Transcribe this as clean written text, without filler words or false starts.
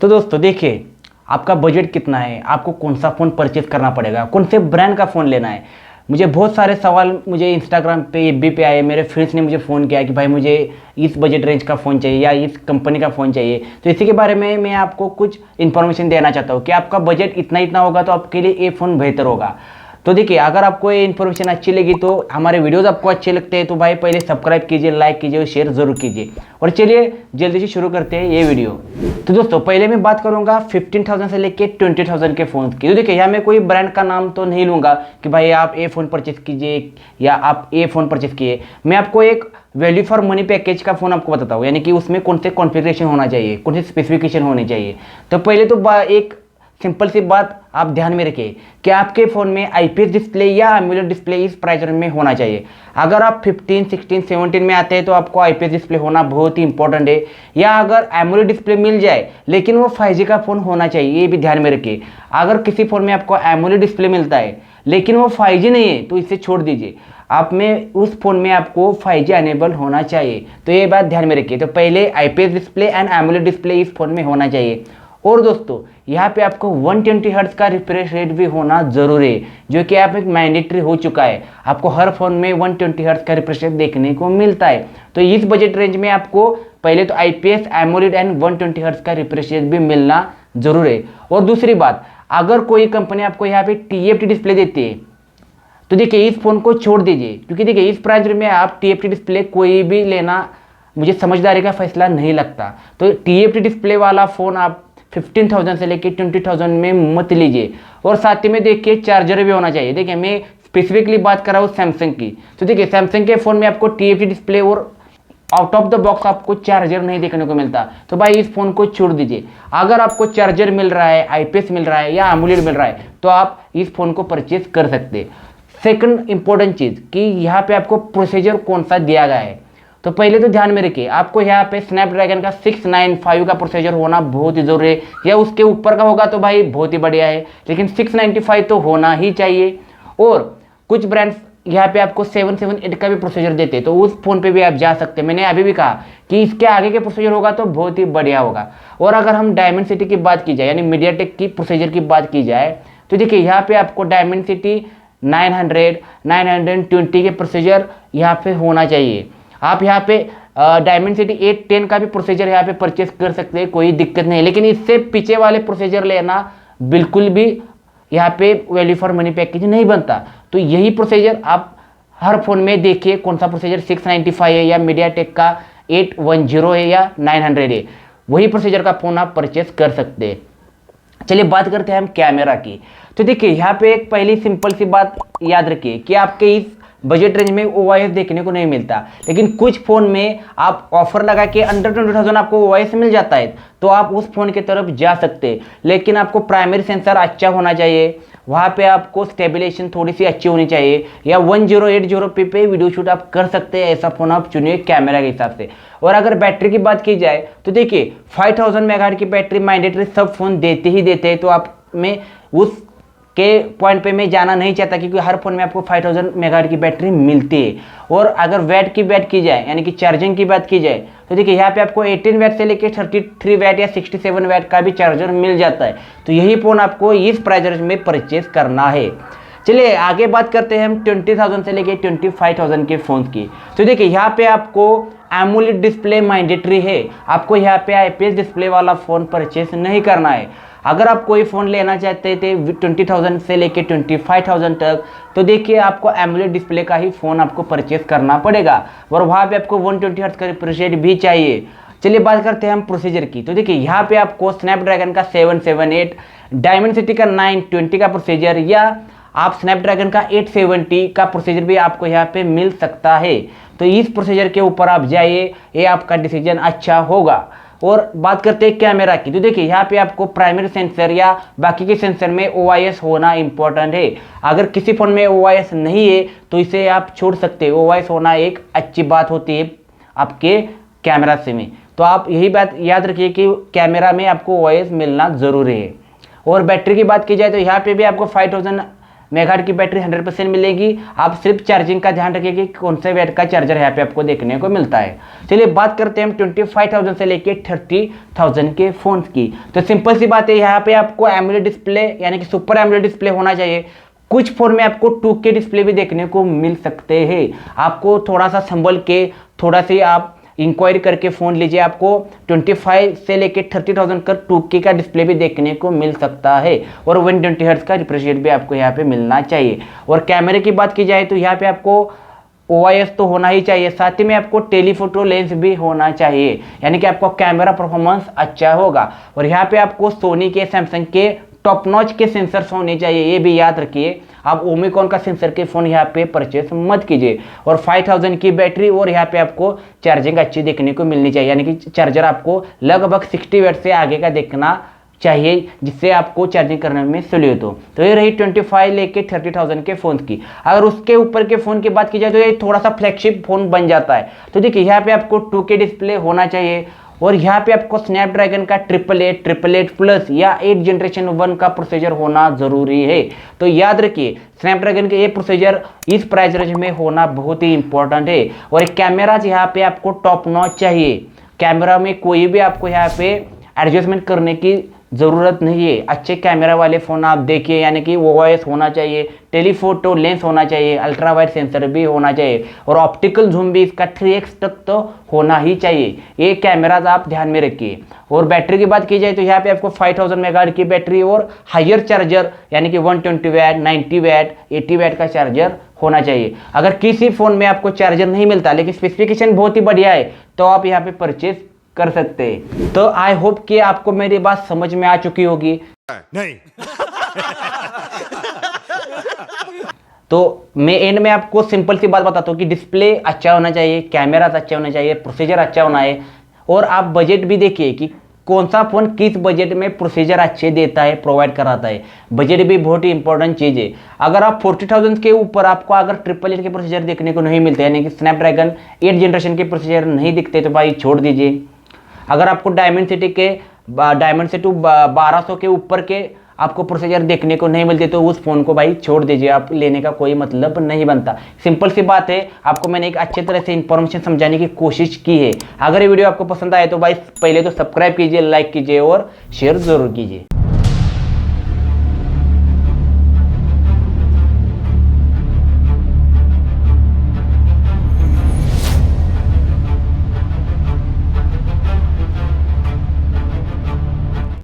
तो दोस्तों देखिए, आपका बजट कितना है, आपको कौन सा फ़ोन परचेज़ करना पड़ेगा, कौन से ब्रांड का फ़ोन लेना है। मुझे बहुत सारे सवाल मुझे इंस्टाग्राम पे एफबी पे आए, मेरे फ्रेंड्स ने मुझे फ़ोन किया कि भाई मुझे इस बजट रेंज का फ़ोन चाहिए या इस कंपनी का फ़ोन चाहिए। तो इसी के बारे में मैं आपको कुछ इन्फॉर्मेशन देना चाहता हूँ कि आपका बजट इतना इतना होगा तो आपके लिए ये फ़ोन बेहतर होगा। तो देखिए, अगर आपको ये इन्फॉर्मेशन अच्छी लगी तो हमारे वीडियोस आपको अच्छे लगते हैं तो भाई पहले सब्सक्राइब कीजिए, लाइक कीजिए और शेयर ज़रूर कीजिए। और चलिए जल्दी से शुरू करते हैं ये वीडियो। तो दोस्तों पहले मैं बात करूंगा 15,000 से लेके 20,000 के फ़ोन की। तो देखिए, यहाँ मैं कोई ब्रांड का नाम तो नहीं लूँगा कि भाई आप ये फ़ोन परचेज़ कीजिए या आप ये फ़ोन परचेज़ किए। मैं आपको एक वैल्यू फॉर मनी पैकेज का फ़ोन आपको बताता हूँ, यानी कि उसमें कौन से कॉन्फ़िगरेशन होना चाहिए, कौन से स्पेसिफिकेशन होने चाहिए। तो पहले तो एक सिंपल सी बात आप ध्यान में रखिए कि आपके फ़ोन में आईपीएस डिस्प्ले या एमोलेड डिस्प्ले इस प्राइस रेंज में होना चाहिए। अगर आप 15, 16, 17 में आते हैं तो आपको आईपीएस डिस्प्ले होना बहुत ही इंपॉर्टेंट है। या अगर एमोलेड डिस्प्ले मिल जाए लेकिन वो 5G का फ़ोन होना चाहिए, ये भी ध्यान में रखिए। अगर किसी फ़ोन में आपको एमोलेड डिस्प्ले मिलता है लेकिन वो 5G नहीं है तो इसे छोड़ दीजिए। आप में उस फ़ोन में आपको 5G अनेबल होना चाहिए, तो ये बात ध्यान में रखिए। तो पहले IPS display and AMOLED display इस फ़ोन में होना चाहिए। और दोस्तों यहाँ पे आपको 120 हर्ट्ज का रिफ्रेश रेट भी होना जरूरी है, जो कि आप एक मैंडेटरी हो चुका है। आपको हर फोन में 120 हर्ट्ज का रिफ्रेश रेट देखने को मिलता है। तो इस बजट रेंज में आपको पहले तो आईपीएस एमोलेड एंड 120 हर्ट्ज का रिफ्रेश रेट भी मिलना जरूर है। और दूसरी बात, अगर कोई कंपनी आपको यहाँ पे टीएफटी डिस्प्ले देती है तो देखिए इस फोन को छोड़ दीजिए, क्योंकि देखिए इस प्राइस में आप टीएफटी डिस्प्ले कोई भी लेना मुझे समझदारी का फैसला नहीं लगता। तो टीएफटी डिस्प्ले वाला फ़ोन आप 15,000 से लेके 20,000 में मत लीजिए। और साथ ही में देखिए चार्जर भी होना चाहिए। देखिए मैं स्पेसिफिकली बात कर रहा हूँ सैमसंग की। तो देखिए सैमसंग के फ़ोन में आपको टीएफटी डिस्प्ले और आउट ऑफ द बॉक्स आपको चार्जर नहीं देखने को मिलता, तो भाई इस फ़ोन को छोड़ दीजिए। अगर आपको चार्जर मिल रहा है, आईपीएस मिल रहा है या एमोलेड मिल रहा है तो आप इस फ़ोन को परचेज कर सकते हैं। सेकंड इंपॉर्टेंट चीज़ कि यहाँ पे आपको प्रोसीजर कौन सा दिया गया है। तो पहले तो ध्यान में रखिए, आपको यहाँ पे स्नैपड्रैगन का 695 का प्रोसेसर होना बहुत ही जरूरी है, या उसके ऊपर का होगा तो भाई बहुत ही बढ़िया है, लेकिन 695 तो होना ही चाहिए। और कुछ ब्रांड्स यहाँ पे आपको 778 का भी प्रोसेसर देते हैं, तो उस फोन पे भी आप जा सकते हैं। मैंने अभी भी कहा कि इसके आगे के प्रोसेसर होगा तो बहुत ही बढ़िया होगा। और अगर हम डायमेंसिटी की बात की जाए, यानी मीडियाटेक की प्रोसेसर की बात की जाए, तो देखिए यहाँ पे आपको डायमेंसिटी 900, 920 के प्रोसेसर यहाँ पे होना चाहिए। आप यहाँ पे डायमेंसिटी 810 का भी प्रोसीजर यहाँ पे परचेस कर सकते हैं, कोई दिक्कत नहीं है। लेकिन इससे पीछे वाले प्रोसीजर लेना बिल्कुल भी यहाँ पे वैल्यू फॉर मनी पैकेज नहीं बनता। तो यही प्रोसीजर आप हर फोन में देखिए, कौन सा प्रोसीजर 695 है या मीडियाटेक का 810 है या 900 है, वही प्रोसीजर का फ़ोन आप परचेस कर सकते हैं। चलिए बात करते हैं हम कैमरा की। तो देखिए यहाँ पे एक पहली सिंपल सी बात याद रखिए कि आपके इस बजट रेंज में ओआईएस देखने को नहीं मिलता, लेकिन कुछ फ़ोन में आप ऑफर लगा के अंडर 20,000 आपको ओआईएस मिल जाता है, तो आप उस फ़ोन की तरफ जा सकते हैं। लेकिन आपको प्राइमरी सेंसर अच्छा होना चाहिए, वहाँ पे आपको स्टेबिलेशन थोड़ी सी अच्छी होनी चाहिए, या 1080p पे वीडियो शूट आप कर सकते हैं। ऐसा फ़ोन आप चुनिए कैमरा के हिसाब से। और अगर बैटरी की बात की जाए तो देखिए 5000 मेगाहर्ट्ज की बैटरी मैंडेटरी सब फ़ोन देते ही देते हैं, तो आप में उस के पॉइंट पे मैं जाना नहीं चाहता, क्योंकि हर फोन में आपको 5000 मेगाहर्ट्ज की बैटरी मिलती है। और अगर वैट की बात की जाए, यानी कि चार्जिंग की बात की जाए, तो देखिए यहाँ पे आपको 18 वैट से लेकर 33 वैट या 67 वैट का भी चार्जर मिल जाता है। तो यही फ़ोन आपको इस प्राइस रेंज में परचेज करना है। चलिए आगे बात करते हैं हम 20,000 से लेकर 25,000 के फ़ोन की। तो देखिए यहाँ पे आपको एमोलेड डिस्प्ले मैंडेटरी है, आपको यहाँ पे आईपीएस डिस्प्ले वाला फ़ोन परचेस नहीं करना है। अगर आप कोई फ़ोन लेना चाहते थे 20,000 से लेके 25,000 तक, तो देखिए आपको एमोलेड डिस्प्ले का ही फ़ोन आपको परचेस करना पड़ेगा, और वहाँ पे आपको 120 हर्ट्ज का रिफ्रेश रेट भी चाहिए। चलिए बात करते हैं हम प्रोसीजर की। तो देखिए यहाँ पे आपको स्नैपड्रैगन का 778, डायमेंसिटी का 920 का प्रोसीजर, या आप स्नैपड्रैगन का 870 का प्रोसीजर भी आपको यहाँ पे मिल सकता है। तो इस प्रोसीजर के ऊपर आप जाइए, ये आपका डिसीजन अच्छा होगा। और बात करते हैं कैमरा की। तो देखिए यहाँ पे आपको प्राइमरी सेंसर या बाकी के सेंसर में ओआईएस होना इंपॉर्टेंट है। अगर किसी फ़ोन में ओआईएस नहीं है तो इसे आप छोड़ सकते हैं। ओआईएस होना एक अच्छी बात होती है आपके कैमरा से में। तो आप यही बात याद रखिए कि कैमरा में आपको ओआईएस मिलना ज़रूरी है। और बैटरी की बात की जाए तो यहाँ पे भी आपको 5000 मेगाहर्ट्ज की बैटरी 100% मिलेगी। आप सिर्फ चार्जिंग का ध्यान रखिए कि कौन से वेट का चार्जर यहाँ पे आपको देखने को मिलता है। चलिए बात करते हैं हम 25,000 से लेके 30,000 के फोन्स की। तो सिंपल सी बात है, यहाँ पे आपको एमोलेड डिस्प्ले यानी कि सुपर एमोलेड डिस्प्ले होना चाहिए। कुछ फोन में आपको 2K डिस्प्ले भी देखने को मिल सकते हैं। आपको थोड़ा सा संभल के, थोड़ा सी आप इंक्वायरी करके फ़ोन लीजिए। आपको 25 से लेके 30,000 का 2K का डिस्प्ले भी देखने को मिल सकता है और 120 हर्ट्ज का रिफ्रेश रेट भी आपको यहाँ पे मिलना चाहिए। और कैमरे की बात की जाए तो यहाँ पे आपको OIS तो होना ही चाहिए, साथ ही में आपको टेलीफोटो लेंस भी होना चाहिए, यानी कि आपको कैमरा परफॉर्मेंस अच्छा होगा। और यहाँ पे आपको सोनी के, सैमसंग के टॉप नॉच के सेंसर्स होने चाहिए, ये भी याद रखिए। आप ओमिकॉन का सेंसर के फ़ोन यहाँ पे परचेस मत कीजिए। और 5000 की बैटरी और यहाँ पे आपको चार्जिंग अच्छी देखने को मिलनी चाहिए, यानी कि चार्जर आपको लगभग 60 वाट से आगे का देखना चाहिए, जिससे आपको चार्जिंग करने में सहूलियत हो। तो ये रही 25 लेके 30,000 के फ़ोन की। अगर उसके ऊपर के फ़ोन की बात की जाए तो ये थोड़ा सा फ्लैगशिप फ़ोन बन जाता है। तो देखिए यहाँ पे आपको 2K डिस्प्ले होना चाहिए और यहाँ पे आपको स्नैपड्रैगन का 888 प्लस या 8 जनरेशन 1 का प्रोसेसर होना ज़रूरी है। तो याद रखिए स्नैपड्रैगन के ये प्रोसेसर इस प्राइस रेंज में होना बहुत ही इंपॉर्टेंट है। और एक कैमरा यहाँ पे आपको टॉप नॉच चाहिए, कैमरा में कोई भी आपको यहाँ पे एडजस्टमेंट करने की ज़रूरत नहीं है। अच्छे कैमरा वाले फ़ोन आप देखिए, यानी कि OIS होना चाहिए, टेलीफोटो लेंस होना चाहिए, अल्ट्रा वाइड सेंसर भी होना चाहिए और ऑप्टिकल जूम भी इसका 3x तक तो होना ही चाहिए। ये कैमराज आप ध्यान में रखिए। और बैटरी की बात की जाए तो यहाँ पे आपको 5000 मेगाहर्ट्ज की बैटरी और हायर चार्जर यानी कि 120 वाट, 90 वाट, 80 वाट का चार्जर होना चाहिए। अगर किसी फ़ोन में आपको चार्जर नहीं मिलता लेकिन स्पेसिफिकेशन बहुत ही बढ़िया है तो आप यहाँ पे परचेज कर सकते हैं। तो आई होप कि आपको मेरी बात समझ में आ चुकी होगी। नहीं तो मैं एंड में आपको सिंपल सी बात बताता हूँ कि डिस्प्ले अच्छा होना चाहिए, कैमरा अच्छा होना चाहिए, प्रोसीजर अच्छा होना है। और आप बजट भी देखिए कि कौन सा फ़ोन किस बजट में प्रोसीजर अच्छे देता है, प्रोवाइड कराता है। बजट भी बहुत ही इंपॉर्टेंट चीज़ है। अगर आप 40,000 के ऊपर आपको अगर 888 के प्रोसीजर देखने को नहीं मिलते, यानी कि स्नैपड्रैगन 8 जनरेशन के प्रोसीजर नहीं दिखते, तो भाई छोड़ दीजिए। अगर आपको डायमेंसिटी 1200 के ऊपर के आपको प्रोसीजर देखने को नहीं मिलते तो उस फ़ोन को भाई छोड़ दीजिए, आप लेने का कोई मतलब नहीं बनता। सिंपल सी बात है, आपको मैंने एक अच्छे तरह से इन्फॉर्मेशन समझाने की कोशिश की है। अगर ये वीडियो आपको पसंद आए तो भाई पहले तो सब्सक्राइब कीजिए, लाइक कीजिए और शेयर ज़रूर कीजिए।